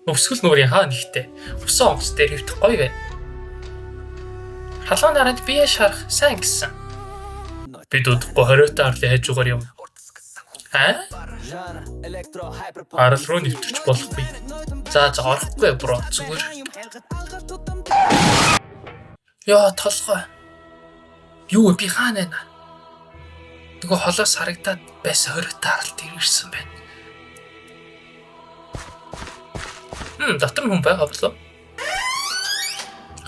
Өвсгөл нуурын хаа нэгтэй. Усан онгоц дээр хөвтөх гоё байна. Халуун наранд бие шарах сайн гэсэн. Бид удахгүй хориотой арлын хажуугаар юм. Арал руу нэвтэрч болохгүй. За орохгүй бро зүгээр. Яа толгой. Юу би хаана байна? Нөгөө холоос харагдаад байсан хориотой аралд ирсэн байна. Дотор хүн байгаа болов.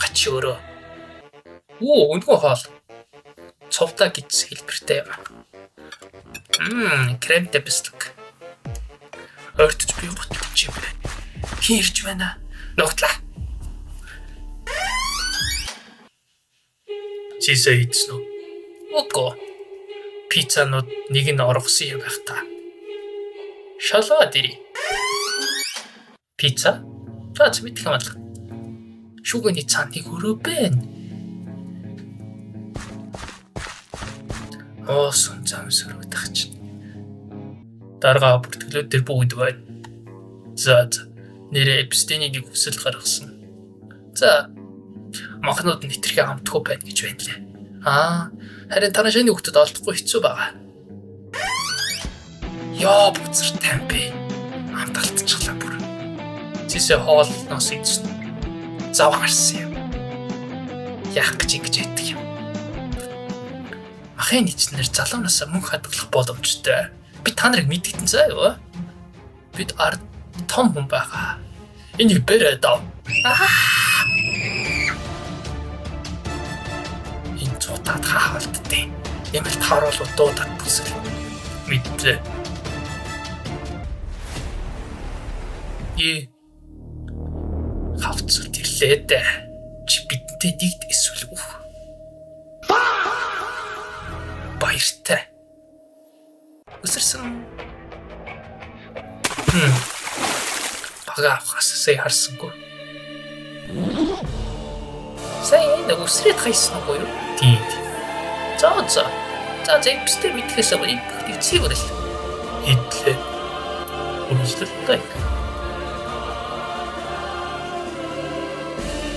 Гач өөрөө. Өнгөө хоол. Цовдаа гэж хэлбэртэй юм. Кремтэй бислэг. Өөртөж би бутчих юм байна. Хин ирж байна. Ногтлаа. Чисээ идсэн үү? Үгүй. Пиццанууд нэг нь оргосон юм байх та. Шалаад ирээ. Пицца? За мэдэх юм алга. Шүүгний цааныг өрөө байна. Сон зам сөрөгдөх чинь. Дарга бүртгэлүүд дээр бүгд байна. За нэрээ эпстенийг хүсэл гаргасан. За махнууд нь хитрхи хамтгүй байна гэж байна лээ. Харин танашааны хүүхдэд олдохгүй хэцүү байгаа. Яа буцар тампи. Амталтчихлаа бүр. Чисээ хоолноос идсэн. Зав гарсан юм. Яах гэж ингэж яддаг юм. Махын эзнэр залуунаасаа мөнх хадгалах боломжтой. Би та нарыг мэдгэдэн заа юу? Бид ард том хүн байгаа. Энийг бэрээ дав. Энэ цутаад хаалдтыг. Ямал тааруулууд дуудаад бүсэл. Мэдээ. Хавцалт ирлээ дээ. Чи бидэнтэй нэгд эсвэл үх. Баяртай. Өсөрсөн. Бага авахсаа харсангүй. Сайн нэг өсрээд хайсан уу юу? Тийм. За эпстер мэдхээс аваа энэ бүгдийг цэвэрлээ. Хэдлээ. Үнэслэлтэй.